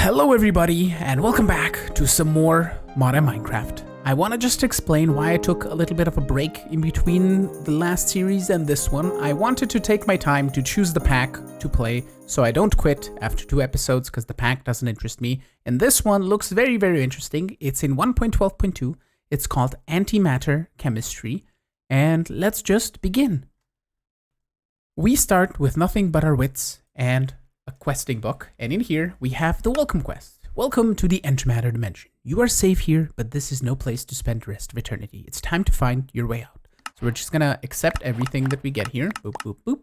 Hello everybody, and welcome back to some more modern Minecraft. I want to just explain why I took a little bit of a break in between the last series and this one. I wanted to take my time to choose the pack to play, so I don't quit after 2 episodes because the pack doesn't interest me. And this one looks very, very interesting. It's in 1.12.2. It's called Antimatter Chemistry, and let's just begin. We start with nothing but our wits and a questing book, and in here we have the welcome quest. Welcome to the Antimatter dimension. You are safe here, but this is no place to spend the rest of eternity. It's time to find your way out. So we're just gonna accept everything that we get here. Boop, boop, boop.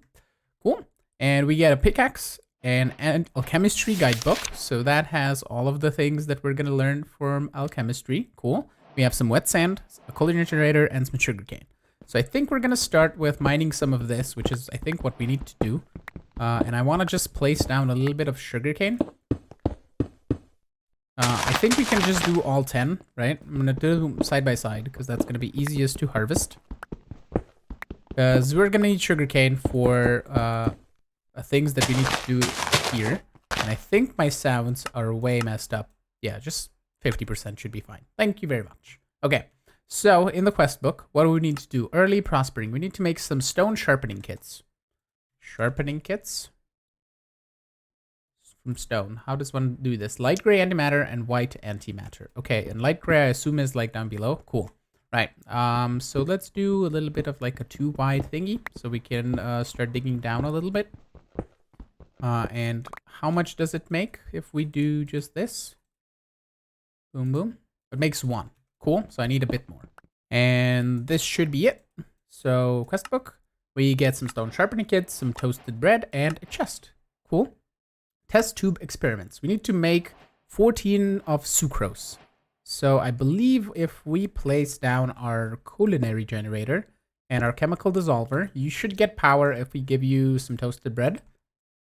Cool. And we get a pickaxe and an alchemistry guidebook. So that has all of the things that we're gonna learn from alchemistry. Cool. We have some wet sand, a coal generator, and some sugarcane. So I think we're gonna start with mining some of this, which is I think what we need to do. And I want to just place down a little bit of sugarcane. I think we can just do all 10, right? I'm going to do them side by side because that's going to be easiest to harvest. Because we're going to need sugarcane for things that we need to do here. And I think my sounds are way messed up. Yeah, just 50% should be fine. Thank you very much. Okay, so in the quest book, what do we need to do? Early prospering. We need to make some stone sharpening kits. Sharpening kits from stone. How does one do this? Light gray antimatter and white antimatter. Okay, and light gray I assume is like down below. Cool. Right. So let's do a little bit of like a 2 wide thingy so we can start digging down a little bit. And how much does it make if we do just this? Boom, boom. It makes 1. Cool. So I need a bit more. And this should be it. So quest book. We get some stone sharpening kits, some toasted bread, and a chest. Cool. Test tube experiments. We need to make 14 of sucrose. So I believe if we place down our culinary generator and our chemical dissolver, you should get power if we give you some toasted bread,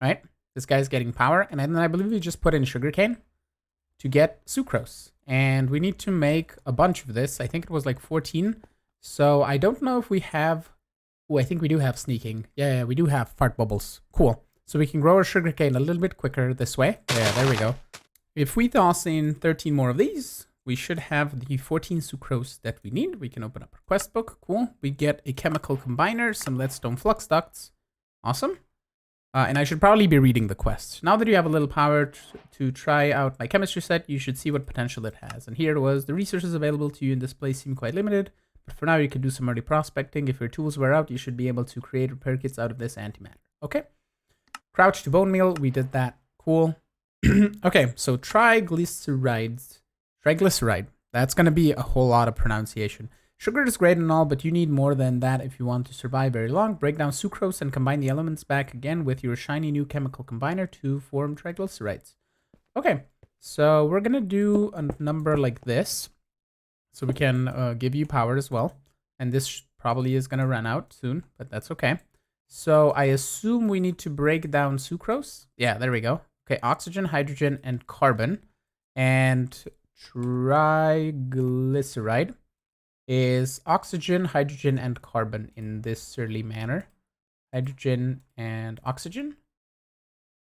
right? This guy's getting power. And then I believe we just put in sugarcane to get sucrose. And we need to make a bunch of this. I think it was like 14. So I don't know if we have... Oh, I think we do have sneaking. Yeah, we do have fart bubbles. Cool. So we can grow our sugarcane a little bit quicker this way. Yeah, there we go. If we toss in 13 more of these, we should have the 14 sucrose that we need. We can open up our quest book. Cool. We get a chemical combiner, some leadstone flux ducts. Awesome. And I should probably be reading the quest. Now that you have a little power to try out my chemistry set, you should see what potential it has. And here it was. The resources available to you in this place seem quite limited. But for now, you can do some early prospecting. If your tools wear out, you should be able to create repair kits out of this antimatter. Okay. Crouch to bone meal. We did that. Cool. Okay, so triglyceride. That's going to be a whole lot of pronunciation. Sugar is great and all, but you need more than that if you want to survive very long. Break down sucrose and combine the elements back again with your shiny new chemical combiner to form triglycerides. Okay, so we're going to do a number like this. So we can give you power as well. And this probably is going to run out soon, but that's okay. So I assume we need to break down sucrose. Yeah, there we go. Okay, oxygen, hydrogen, and carbon. And triglyceride is oxygen, hydrogen, and carbon in this surly manner. Hydrogen and oxygen.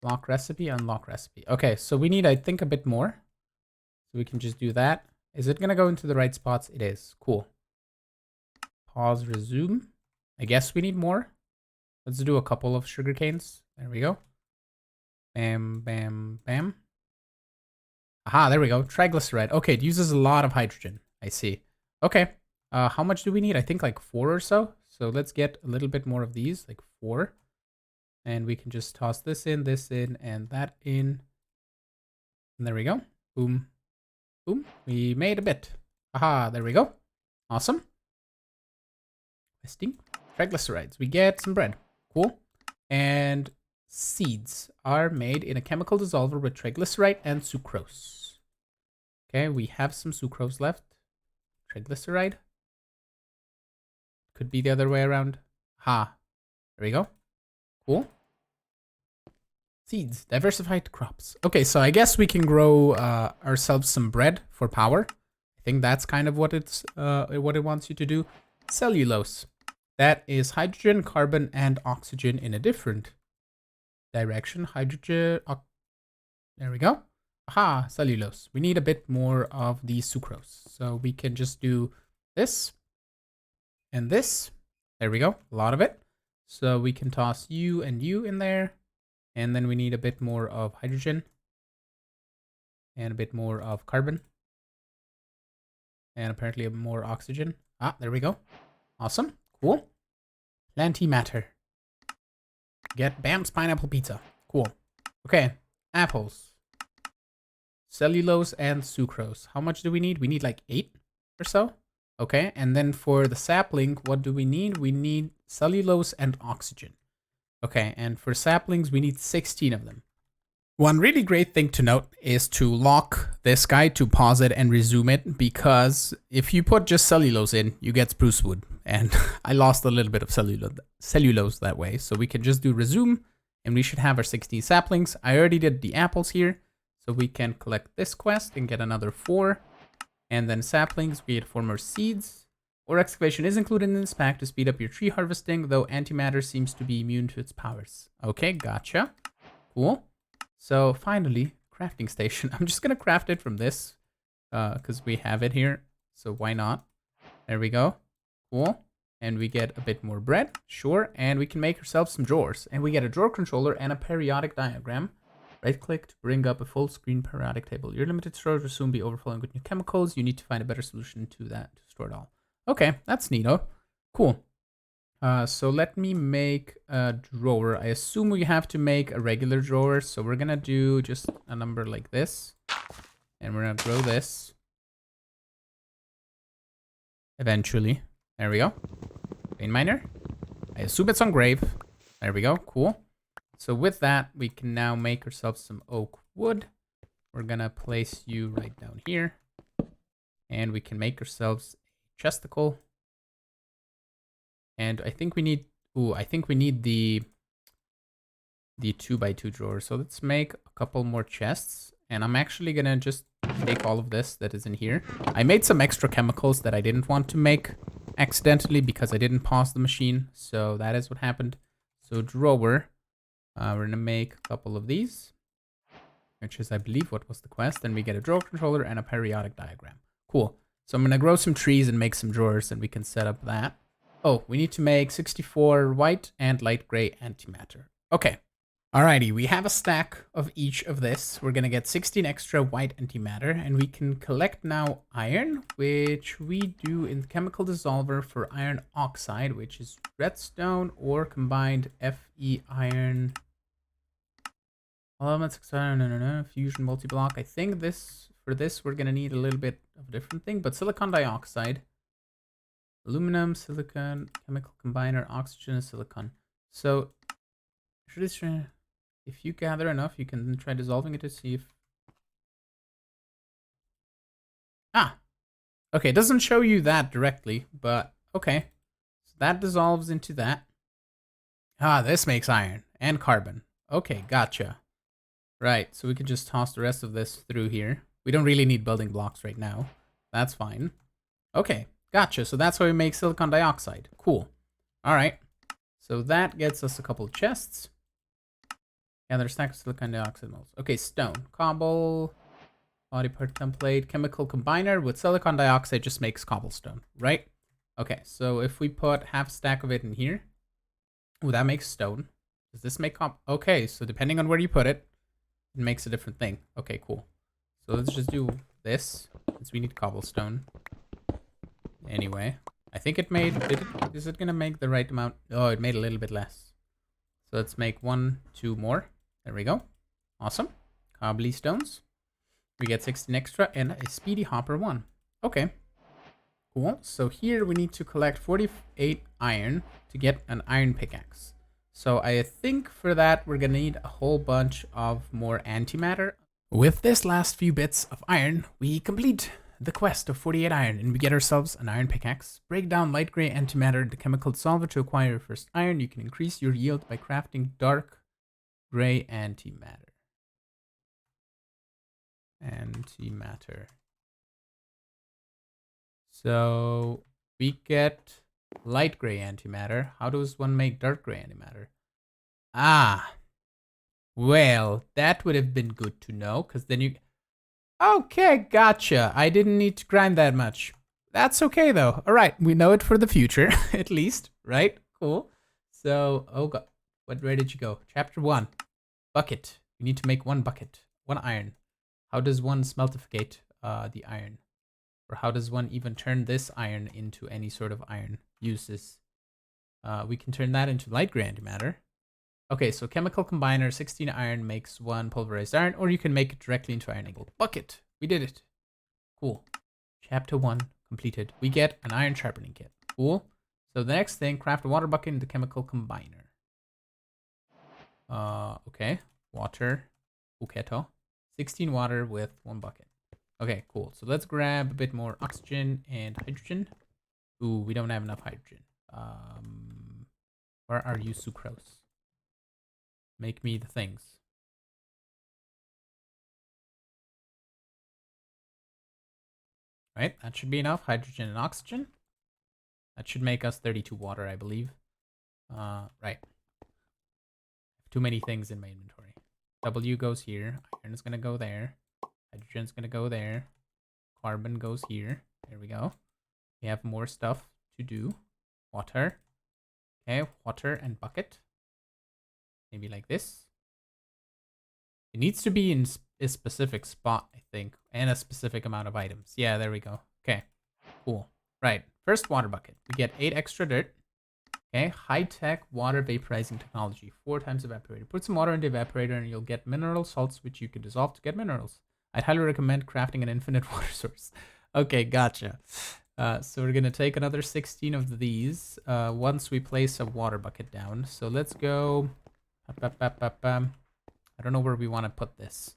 Lock recipe, unlock recipe. Okay, so we need, I think, a bit more. So we can just do that. Is it going to go into the right spots? It is. Cool. Pause, resume. I guess we need more. Let's do a couple of sugar canes. There we go. Bam, bam, bam. Aha, there we go. Triglyceride. Okay, it uses a lot of hydrogen. I see. Okay. How much do we need? I think like 4 or so. So let's get a little bit more of these, like 4. And we can just toss this in, and that in. And there we go. Boom. Boom, we made a bit. Aha, there we go. Awesome. Testing. Triglycerides. We get some bread. Cool. And seeds are made in a chemical dissolver with triglyceride and sucrose. Okay, we have some sucrose left. Triglyceride. Could be the other way around. Ha. There we go. Cool. Seeds, diversified crops. Okay, so I guess we can grow ourselves some bread for power. I think that's kind of what it wants you to do. Cellulose. That is hydrogen, carbon, and oxygen in a different direction. Hydrogen. There we go. Aha, cellulose. We need a bit more of the sucrose. So we can just do this and this. There we go, a lot of it. So we can toss you and you in there. And then we need a bit more of hydrogen. And a bit more of carbon. And apparently more oxygen. Ah, there we go. Awesome, cool. Antimatter. Get Bam's pineapple pizza. Cool. Okay, apples. Cellulose and sucrose. How much do we need? We need like 8 or so. Okay, and then for the sapling, what do we need? We need cellulose and oxygen. Okay, and for saplings, we need 16 of them. One really great thing to note is to lock this guy to pause it and resume it, because if you put just cellulose in, you get spruce wood. And I lost a little bit of cellulose that way. So we can just do resume and we should have our 16 saplings. I already did the apples here. So we can collect this quest and get another 4. And then saplings, we get 4 more seeds. Ore excavation is included in this pack to speed up your tree harvesting, though antimatter seems to be immune to its powers. Okay, gotcha. Cool. So finally, crafting station. I'm just gonna craft it from this because we have it here. So why not? There we go. Cool. And we get a bit more bread. Sure. And we can make ourselves some drawers. And we get a drawer controller and a periodic diagram. Right click to bring up a full screen periodic table. Your limited storage will soon be overflowing with new chemicals. You need to find a better solution to that to store it all. Okay, that's neato. Cool. So let me make a drawer. I assume we have to make a regular drawer. So we're gonna do just a number like this. And we're gonna grow this. Eventually. There we go. Vein miner. I assume it's on grave. There we go. Cool. So with that, we can now make ourselves some oak wood. We're gonna place you right down here. And we can make ourselves a chesticle. And I think we need, I think we need the 2x2 drawer. So let's make a couple more chests. And I'm actually gonna just take all of this that is in here. I made some extra chemicals that I didn't want to make accidentally because I didn't pause the machine. So that is what happened. So drawer, we're gonna make a couple of these, which is, I believe, what was the quest. Then we get a drawer controller and a periodic diagram. Cool. So I'm gonna grow some trees and make some drawers and we can set up that. Oh, we need to make 64 white and light gray antimatter. Okay. Alrighty, we have a stack of each of this. We're gonna get 16 extra white antimatter, and we can collect now iron, which we do in the chemical dissolver for iron oxide, which is redstone or combined Fe iron. Elements, fusion multi-block. I think for this we're gonna need a little bit of a different thing, but silicon dioxide. Aluminum, silicon, chemical combiner, oxygen, and silicon. So, if you gather enough, you can try dissolving it to see if... Ah! Okay, it doesn't show you that directly, but okay. So that dissolves into that. Ah, this makes iron and carbon. Okay, gotcha. Right, so we can just toss the rest of this through here. We don't really need building blocks right now. That's fine. Okay. Gotcha, so that's how we make silicon dioxide. Cool. Alright. So that gets us a couple of chests. Gather a stack of silicon dioxide molds. Okay, stone. Cobble. Body part template. Chemical combiner with silicon dioxide just makes cobblestone, right? Okay, so if we put half a stack of it in here. Oh, that makes stone. Does this make Okay, so depending on where you put it, it makes a different thing. Okay, cool. So let's just do this, since we need cobblestone. Anyway, I think it made, is it gonna make the right amount? Oh, it made a little bit less. So let's make 1, 2 more. There we go. Awesome. Cobbly stones. We get 16 extra and a speedy hopper 1. Okay. Cool. So here we need to collect 48 iron to get an iron pickaxe. So I think for that, we're gonna need a whole bunch of more antimatter. With this last few bits of iron, we complete the quest of 48 iron, and we get ourselves an iron pickaxe. Break down light gray antimatter in the chemical dissolver to acquire your first iron. You can increase your yield by crafting dark gray antimatter. So we get light gray antimatter. How does one make dark gray antimatter? Ah, well, that would have been good to know, because then Okay, gotcha. I didn't need to grind that much. That's okay though. All right, we know it for the future, at least, right? Cool. So, oh god, where did you go? Chapter 1, bucket. We need to make 1 bucket, 1 iron. How does one smeltificate the iron? Or how does one even turn this iron into any sort of iron? Use this. We can turn that into light gray antimatter. Okay, so chemical combiner, 16 iron makes 1 pulverized iron, or you can make it directly into iron able. Bucket. We did it. Cool. Chapter 1 completed. We get an iron sharpening kit. Cool. So the next thing, craft a water bucket in the chemical combiner. Okay. Water. Buketo. 16 water with 1 bucket. Okay, cool. So let's grab a bit more oxygen and hydrogen. Ooh, we don't have enough hydrogen. Where are you, sucrose? Make me the things. Right, that should be enough. Hydrogen and oxygen. That should make us 32 water, I believe. Right. Too many things in my inventory. W goes here. Iron is gonna go there. Hydrogen's gonna go there. Carbon goes here. There we go. We have more stuff to do. Water. Okay, water and bucket. Maybe like this. It needs to be in a specific spot, I think, and a specific amount of items. Yeah, there we go. Okay, cool. Right, first water bucket. We get 8 extra dirt. Okay, high-tech water vaporizing technology. 4 times evaporator. Put some water in the evaporator and you'll get mineral salts, which you can dissolve to get minerals. I'd highly recommend crafting an infinite water source. Okay, gotcha. So we're gonna take another 16 of these once we place a water bucket down. So let's go. I don't know where we want to put this.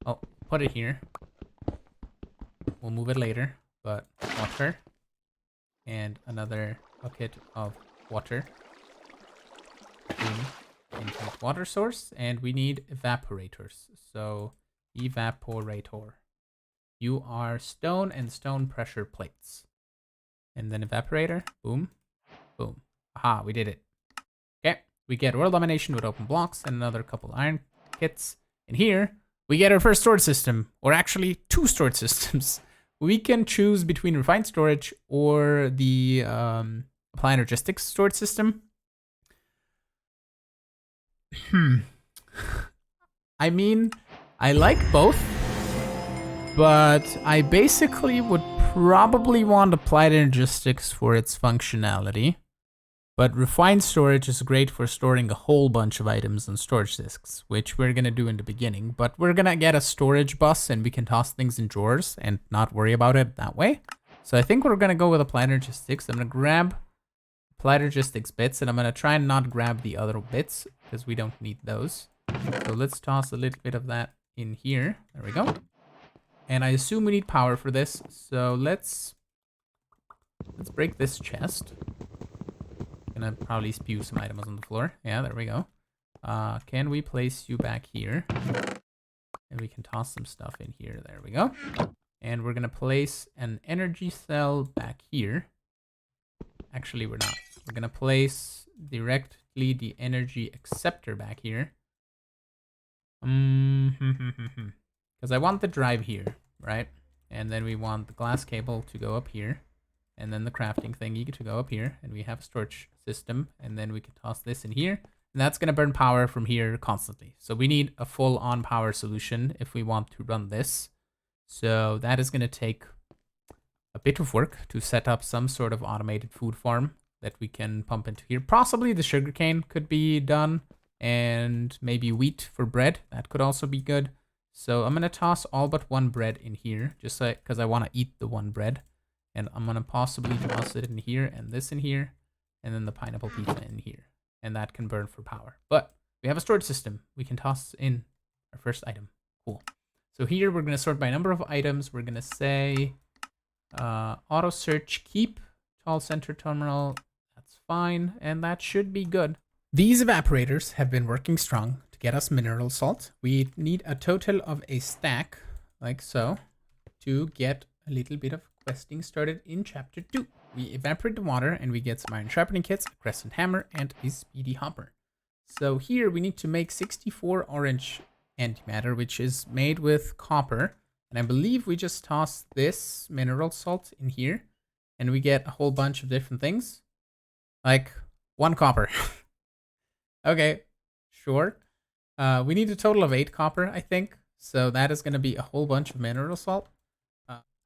Oh, put it here. We'll move it later, but water. And another bucket of water. Infinite water source. And we need evaporators. So, evaporator. You are stone and stone pressure plates. And then evaporator. Boom. Boom. Aha, we did it. Okay. We get world domination with open blocks and another couple iron kits. And here, we get our first storage system. Or actually, 2 storage systems. We can choose between refined storage or the applied logistics storage system. I mean, I like both. But I basically would probably want applied logistics for its functionality. But refined storage is great for storing a whole bunch of items on storage disks, which we're going to do in the beginning. But we're going to get a storage bus and we can toss things in drawers and not worry about it that way. So I think we're going to go with applied logistics. I'm going to grab applied logistics bits and I'm going to try and not grab the other bits because we don't need those. So let's toss a little bit of that in here. There we go. And I assume we need power for this. So let's break this chest. Gonna probably spew some items on the floor. Yeah, there we go. Can we place you back here? And we can toss some stuff in here. There we go. And we're gonna place an energy cell back here. Actually, we're not. We're gonna place directly the energy acceptor back here. Because I want the drive here, right? And then we want the glass cable to go up here. And then the crafting thingy to go up here. And we have a storage system. And then we can toss this in here. And that's going to burn power from here constantly. So we need a full on power solution if we want to run this. So that is going to take a bit of work to set up some sort of automated food farm that we can pump into here. Possibly the sugarcane could be done. And maybe wheat for bread. That could also be good. So I'm going to toss all but 1 bread in here. Just because I want to eat the 1 bread. And I'm going to possibly toss it in here and this in here. And then the pineapple pizza in here. And that can burn for power. But we have a storage system. We can toss in our first item. Cool. So here we're going to sort by number of items. We're going to say auto search keep. Tall center terminal. That's fine. And that should be good. These evaporators have been working strong to get us mineral salt. We need a total of a stack, like so, to get a little bit of questing started in chapter 2. We evaporate the water and we get some iron sharpening kits, a crescent hammer, and a speedy hopper. So here we need to make 64 orange antimatter, which is made with copper. And I believe we just toss this mineral salt in here and we get a whole bunch of different things. Like 1 copper. Okay, sure. We need a total of 8 copper, I think. So that is going to be a whole bunch of mineral salt.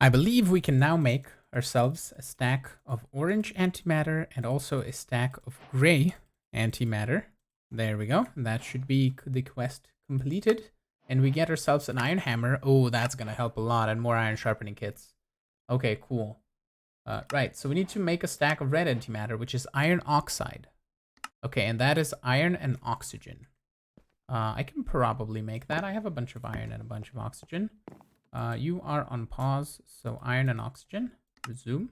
I believe we can now make ourselves a stack of orange antimatter and also a stack of gray antimatter. There we go. That should be the quest completed. And we get ourselves an iron hammer. Oh, that's going to help a lot. And more iron sharpening kits. Okay, cool. Right, so we need to make a stack of red antimatter, which is iron oxide. Okay, and that is iron and oxygen. I can probably make that. I have a bunch of iron and a bunch of oxygen. You are on pause, so iron and oxygen. Resume.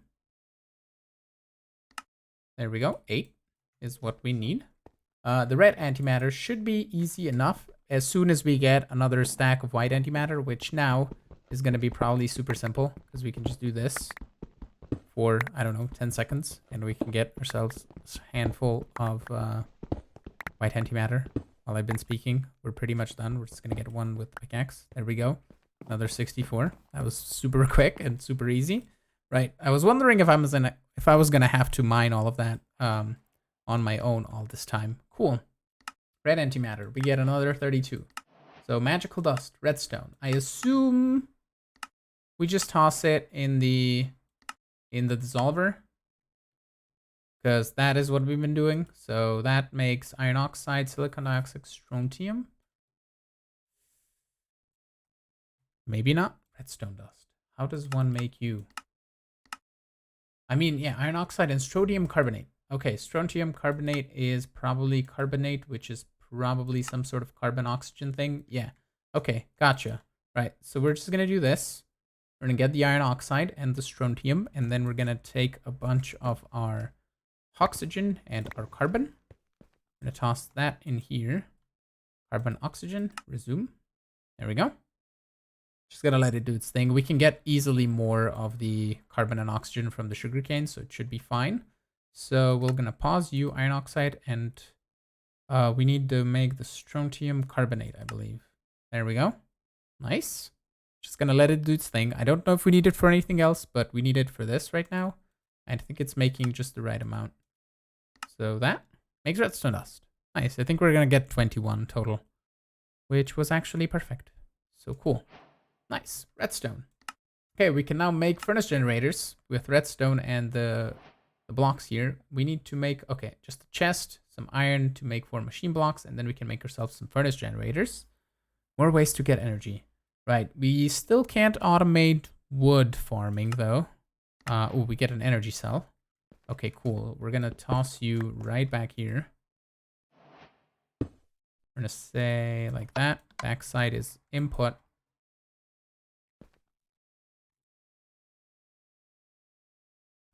There we go. 8 is what we need. The red antimatter should be easy enough as soon as we get another stack of white antimatter, which now is going to be probably super simple because we can just do this for, I don't know, 10 seconds and we can get ourselves a handful of white antimatter. While I've been speaking, we're pretty much done. We're just going to get one with pickaxe. There we go. Another 64. That was super quick and super easy. Right. I was wondering if I was gonna have to mine all of that on my own all this time. Cool. Red antimatter. We get another 32. So magical dust, redstone. I assume we just toss it in the dissolver, because that is what we've been doing. So that makes iron oxide, silicon dioxide, strontium. Maybe not. Redstone dust. How does one make you? I mean, yeah, iron oxide and strontium carbonate. Okay, strontium carbonate is probably carbonate, which is probably some sort of carbon oxygen thing. Yeah. Okay, gotcha. Right. So we're just going to do this. We're going to get the iron oxide and the strontium, and then we're going to take a bunch of our oxygen and our carbon. I'm going to toss that in here. Carbon, oxygen, resume. There we go. Just going to let it do its thing. We can get easily more of the carbon and oxygen from the sugarcane, so it should be fine. So we're going to pause you, iron oxide, and we need to make the strontium carbonate, I believe. There we go. Nice. Just going to let it do its thing. I don't know if we need it for anything else, but we need it for this right now. I think it's making just the right amount. So that makes redstone dust. Nice. I think we're going to get 21 total, which was actually perfect. So cool. Nice. Redstone. Okay, we can now make furnace generators with redstone and the blocks here. We need to make, okay, just a chest, some iron to make 4 machine blocks, and then we can make ourselves some furnace generators. More ways to get energy. Right, we still can't automate wood farming though. Oh, we get an energy cell. Okay, cool. We're gonna toss you right back here. We're gonna say like that. Backside is input.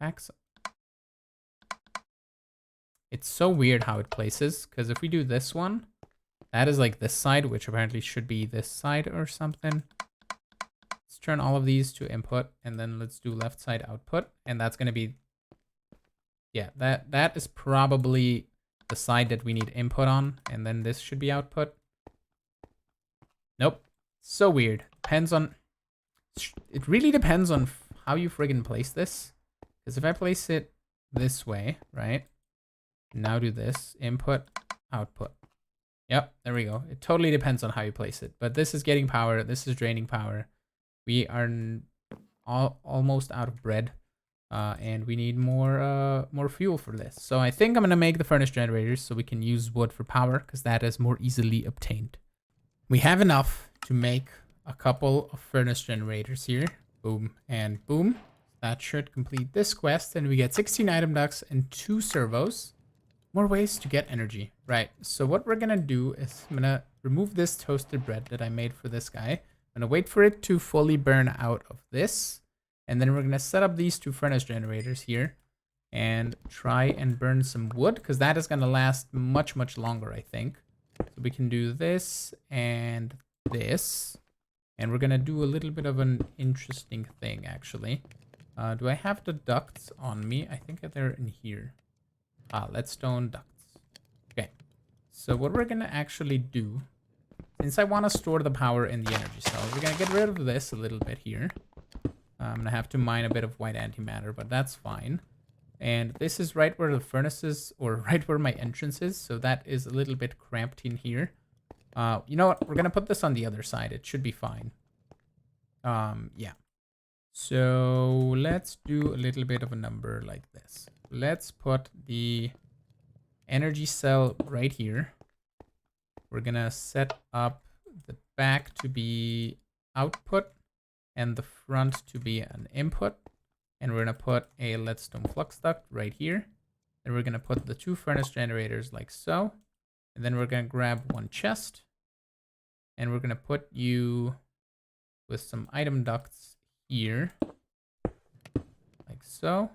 Backside. It's so weird how it places, because if we do this one, that is like this side, which apparently should be this side or something. Let's turn all of these to input, and then let's do left side output, and that's going to be, yeah, that is probably the side that we need input on, and then this should be output. Nope. So weird. Depends on, it really depends on how you friggin' place this, because if I place it this way, right? Now do this, input, output. Yep, there we go. It totally depends on how you place it. But this is getting power. This is draining power. We are almost out of bread. And we need more fuel for this. So I think I'm going to make the furnace generators so we can use wood for power, because that is more easily obtained. We have enough to make a couple of furnace generators here. Boom and boom. That should complete this quest. And we get 16 item ducts and 2 servos. More ways to get energy. Right, so what we're gonna do is I'm gonna remove this toasted bread that I made for this guy. I'm gonna wait for it to fully burn out of this. And then we're gonna set up these 2 furnace generators here and try and burn some wood, because that is gonna last much, much longer, I think. So we can do this and this. And we're gonna do a little bit of an interesting thing, actually. Do I have the ducts on me? I think they're in here. Leadstone ducts. Okay. So what we're going to actually do since I want to store the power in the energy cell, we're going to get rid of this a little bit here. I'm going to have to mine a bit of white antimatter, but that's fine. And this is right where the furnace is, or right where my entrance is. So that is a little bit cramped in here. You know what? We're going to put this on the other side. It should be fine. Yeah. So let's do a little bit of a number like this. Let's put the energy cell right here. We're going to set up the back to be output and the front to be an input. And we're going to put a leadstone flux duct right here. And we're going to put the 2 furnace generators like so. And then we're going to grab 1 chest. And we're going to put you with some item ducts here. Like so.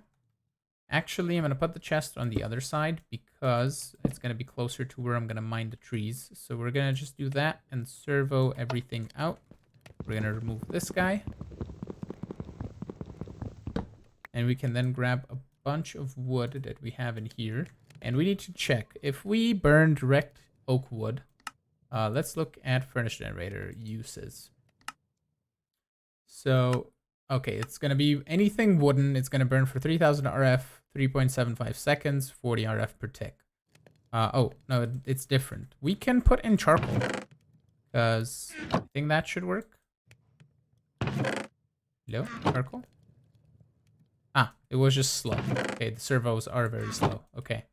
Actually, I'm going to put the chest on the other side because it's going to be closer to where I'm going to mine the trees. So we're going to just do that and servo everything out. We're going to remove this guy. And we can then grab a bunch of wood that we have in here. And we need to check if we burn direct oak wood. Let's look at furnace generator uses. So, okay, it's going to be anything wooden. It's going to burn for 3000 RF, 3.75 seconds, 40 RF per tick. Oh, no, it's different. We can put in charcoal because I think that should work. Hello, charcoal? Ah, it was just slow. Okay, the servos are very slow. Okay,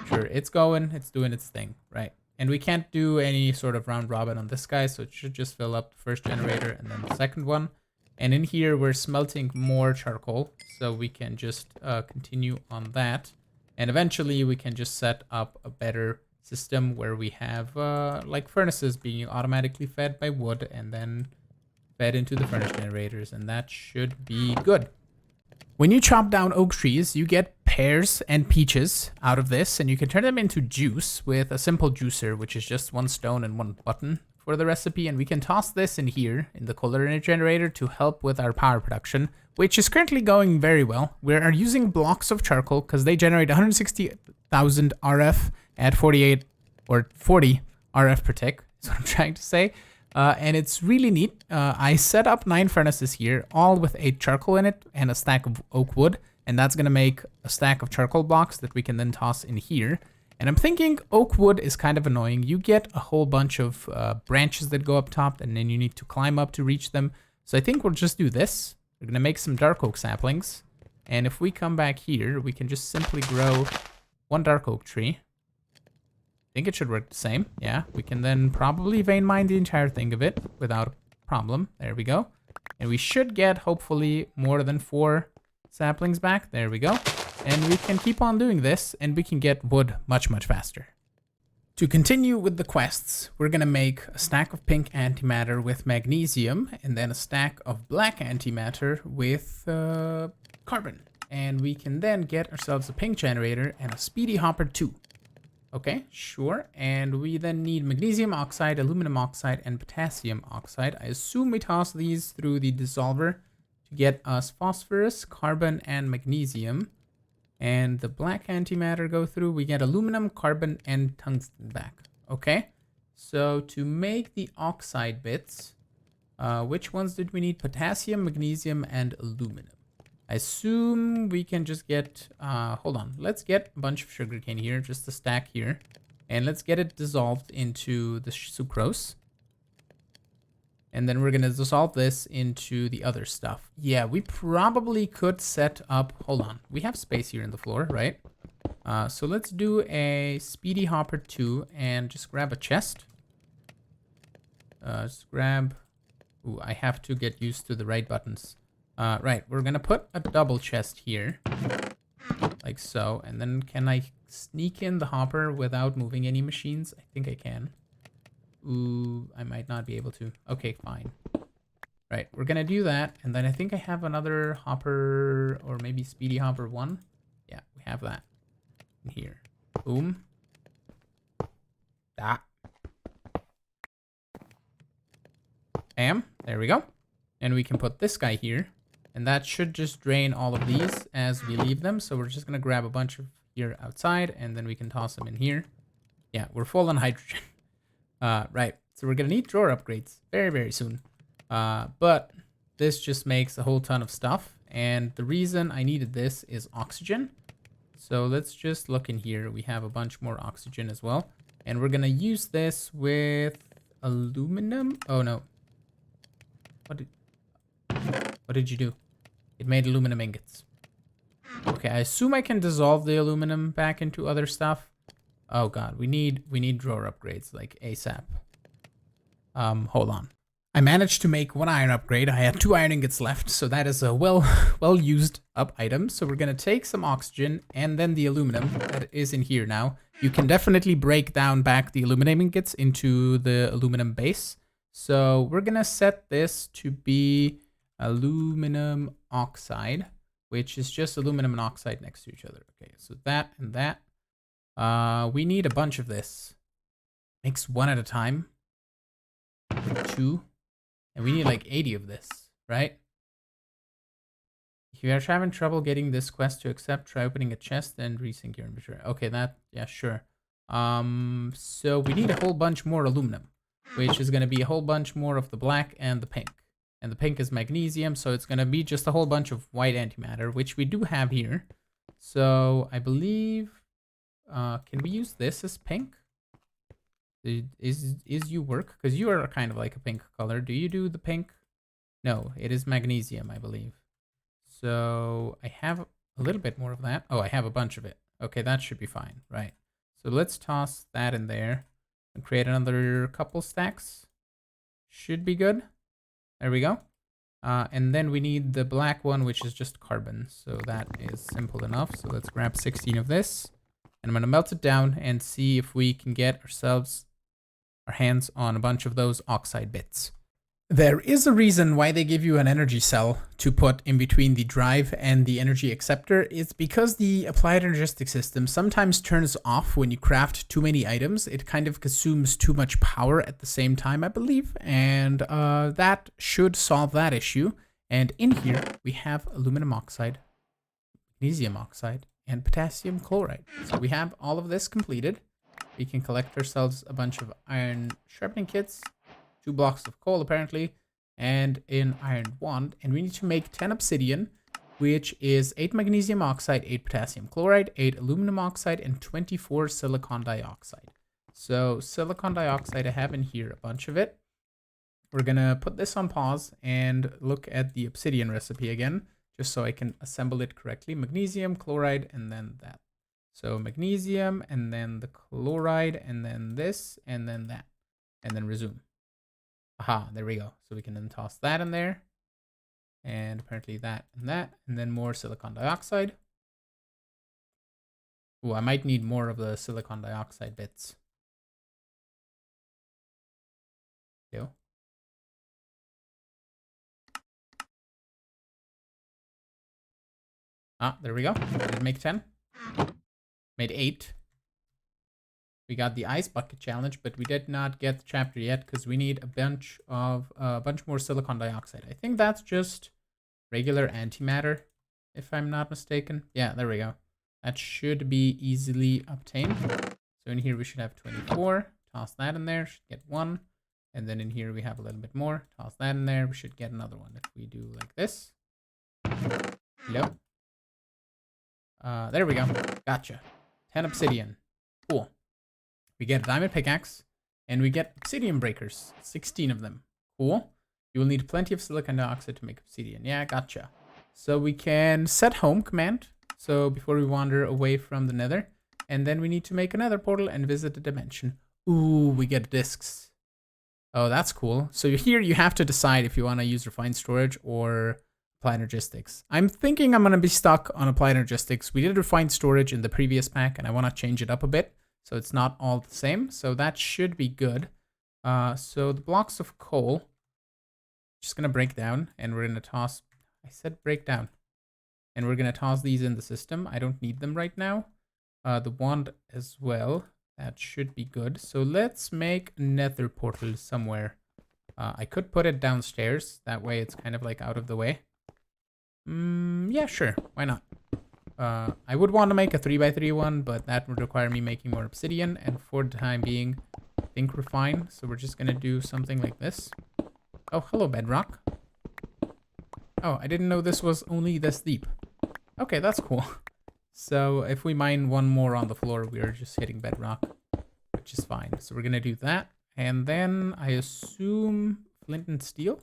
sure, it's going, it's doing its thing, right? And we can't do any sort of round robin on this guy, so it should just fill up the first generator and then the second one. And in here, we're smelting more charcoal, so we can just continue on that. And eventually, we can just set up a better system where we have like furnaces being automatically fed by wood and then fed into the furnace generators, and that should be good. When you chop down oak trees, you get pears and peaches out of this, and you can turn them into juice with a simple juicer, which is just 1 stone and 1 button for the recipe. And we can toss this in here in the coal generator to help with our power production, which is currently going very well. We are using blocks of charcoal because they generate 160,000 RF at 48 or 40 RF per tick, is what I'm trying to say. And it's really neat. I set up 9 furnaces here, all with 8 charcoal in it and a stack of oak wood. And that's going to make a stack of charcoal blocks that we can then toss in here. And I'm thinking oak wood is kind of annoying. You get a whole bunch of branches that go up top, and then you need to climb up to reach them. So I think we'll just do this. We're going to make some dark oak saplings. And if we come back here, we can just simply grow 1 dark oak tree. I think it should work the same. Yeah, we can then probably vein mine the entire thing of it without a problem. There we go. And we should get, hopefully, more than 4 saplings back. There we go. And we can keep on doing this, and we can get wood much, much faster. To continue with the quests, we're going to make a stack of pink antimatter with magnesium, and then a stack of black antimatter with carbon. And we can then get ourselves a pink generator and a speedy hopper too. Okay, sure. And we then need magnesium oxide, aluminum oxide, and potassium oxide. I assume we toss these through the dissolver to get us phosphorus, carbon, and magnesium. And the black antimatter go through, we get aluminum, carbon, and tungsten back. Okay, so to make the oxide bits, which ones did we need? Potassium, magnesium, and aluminum. I assume we can just get, hold on, let's get a bunch of sugarcane here, just a stack here. And let's get it dissolved into the sucrose. And then we're going to dissolve this into the other stuff. Yeah, we probably could set up, hold on, we have space here in the floor, right? So let's do a speedy hopper 2 and just grab a chest. Just grab, ooh, I have to get used to the right buttons. Right, we're going to put a double chest here, like so. And then can I sneak in the hopper without moving any machines? I think I can. Ooh, I might not be able to. Okay, fine. Right, we're gonna do that, and then I think I have another hopper, or maybe speedy hopper 1. Yeah, we have that in here. Boom. That. Bam. There we go. And we can put this guy here, and that should just drain all of these as we leave them. So we're just gonna grab a bunch of here outside, and then we can toss them in here. Yeah, we're full on hydrogen. Right, So we're gonna need drawer upgrades very, very soon. But this just makes a whole ton of stuff. And the reason I needed this is oxygen. So let's just look in here. We have a bunch more oxygen as well. And we're gonna use this with aluminum. Oh no. What did you do? It made aluminum ingots. Okay, I assume I can dissolve the aluminum back into other stuff. Oh god, we need drawer upgrades like ASAP. Hold on. I managed to make 1 iron upgrade. I had 2 iron ingots left, so that is a well used up item. So we're gonna take some oxygen and then the aluminum that is in here now. You can definitely break down back the aluminum ingots into the aluminum base. So we're gonna set this to be aluminum oxide, which is just aluminum and oxide next to each other. Okay, so that and that. We need a bunch of this. Makes 1 at a time. 2. And we need like 80 of this, right? If you are having trouble getting this quest to accept, try opening a chest and resync your inventory. Okay, yeah, sure. So we need a whole bunch more aluminum, which is going to be a whole bunch more of the black and the pink. And the pink is magnesium, so it's going to be just a whole bunch of white antimatter, which we do have here. So I believe, can we use this as pink? Is you work? Because you are kind of like a pink color. Do you do the pink? No, it is magnesium, I believe. So I have a little bit more of that. Oh, I have a bunch of it. Okay, that should be fine, right? So let's toss that in there and create another couple stacks. Should be good. There we go. And then we need the black one, which is just carbon. So that is simple enough. So let's grab 16 of this. And I'm going to melt it down and see if we can get our hands on a bunch of those oxide bits. There is a reason why they give you an energy cell to put in between the drive and the energy acceptor. It's because the applied energetic system sometimes turns off when you craft too many items. It kind of consumes too much power at the same time, I believe. And that should solve that issue. And in here, we have aluminum oxide, magnesium oxide, and potassium chloride. So we have all of this completed. We can collect ourselves a bunch of iron sharpening kits, 2 blocks of coal apparently, and an iron wand. And we need to make 10 obsidian, which is 8 magnesium oxide, 8 potassium chloride, 8 aluminum oxide, and 24 silicon dioxide. So silicon dioxide, I have in here a bunch of it. We're gonna put this on pause and look at the obsidian recipe again, just so I can assemble it correctly. Magnesium, chloride, and then that. So magnesium, and then the chloride, and then this, and then that, and then resume. Aha, there we go. So we can then toss that in there, and apparently that, and then more silicon dioxide. Oh, I might need more of the silicon dioxide bits. Go. Ah, there we go. Did it make 10? Made 8. We got the ice bucket challenge, but we did not get the chapter yet because we need a bunch more silicon dioxide. I think that's just regular antimatter, if I'm not mistaken. Yeah, there we go. That should be easily obtained. So in here we should have 24. Toss that in there. Should get 1. And then in here we have a little bit more. Toss that in there. We should get another one if we do like this. Hello. There we go. Gotcha. 10 obsidian. Cool. We get a diamond pickaxe, and we get obsidian breakers. 16 of them. Cool. You will need plenty of silicon dioxide to make obsidian. Yeah, gotcha. So we can set home command. So before we wander away from the nether. And then we need to make another portal and visit the dimension. Ooh, we get discs. Oh, that's cool. So here you have to decide if you want to use refined storage or applied energistics. I'm thinking I'm going to be stuck on applied energistics. We did refined storage in the previous pack, and I want to change it up a bit so it's not all the same. So that should be good. So the blocks of coal, just going to break down, and we're going to toss. I said break down. And we're going to toss these in the system. I don't need them right now. The wand as well. That should be good. So let's make a nether portal somewhere. I could put it downstairs. That way it's kind of like out of the way. Yeah, sure. Why not? I would want to make a 3x3 one, but that would require me making more obsidian. And for the time being, think we're fine. So we're just gonna do something like this. Oh, hello, bedrock. Oh, I didn't know this was only this deep. Okay, that's cool. So if we mine one more on the floor, we're just hitting bedrock, which is fine. So we're gonna do that. And then I assume flint and steel.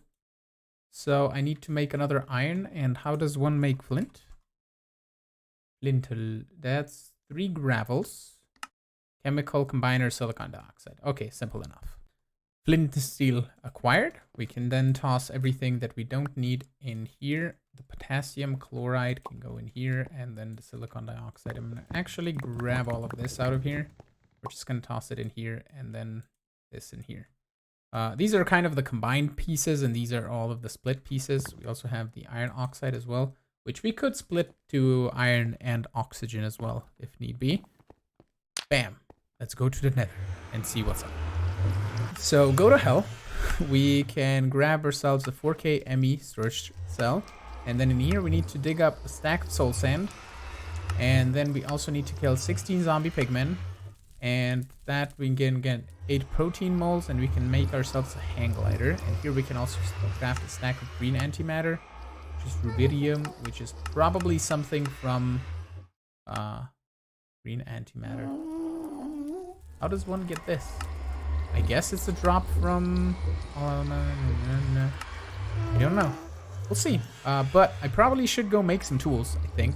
So I need to make another iron. And how does one make flint? Flintel. That's 3 gravels. Chemical combiner, silicon dioxide. Okay, simple enough. Flint and steel acquired. We can then toss everything that we don't need in here. The potassium chloride can go in here, and then the silicon dioxide. I'm gonna actually grab all of this out of here. We're just gonna toss it in here, and then this in here. These are kind of the combined pieces, and these are all of the split pieces. We also have the iron oxide as well, which we could split to iron and oxygen as well, if need be. Bam. Let's go to the nether and see what's up. So go to hell. We can grab ourselves a 4K ME storage cell. And then in here, we need to dig up a stack of soul sand. And then we also need to kill 16 zombie pigmen. And that we can get 8 protein moles, and we can make ourselves a hang glider. And here we can also craft a stack of green antimatter, which is rubidium, which is probably something from green antimatter. How does one get this? I guess it's a drop from... I don't know. We'll see. But I probably should go make some tools, I think.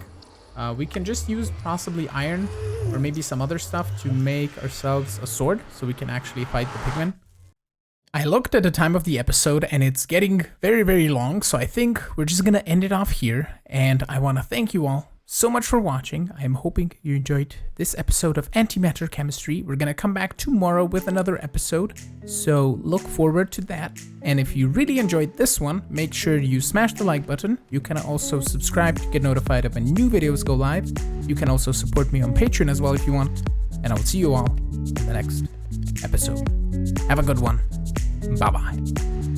We can just use possibly iron or maybe some other stuff to make ourselves a sword so we can actually fight the pigmen. I looked at the time of the episode and it's getting very, very long. So I think we're just going to end it off here. And I want to thank you all so much for watching. I'm hoping you enjoyed this episode of Antimatter Chemistry. We're gonna come back tomorrow with another episode, so look forward to that. And if you really enjoyed this one, make sure you smash the like button. You can also subscribe to get notified of when new videos go live. You can also support me on Patreon as well if you want. And I will see you all in the next episode. Have a good one. Bye-bye.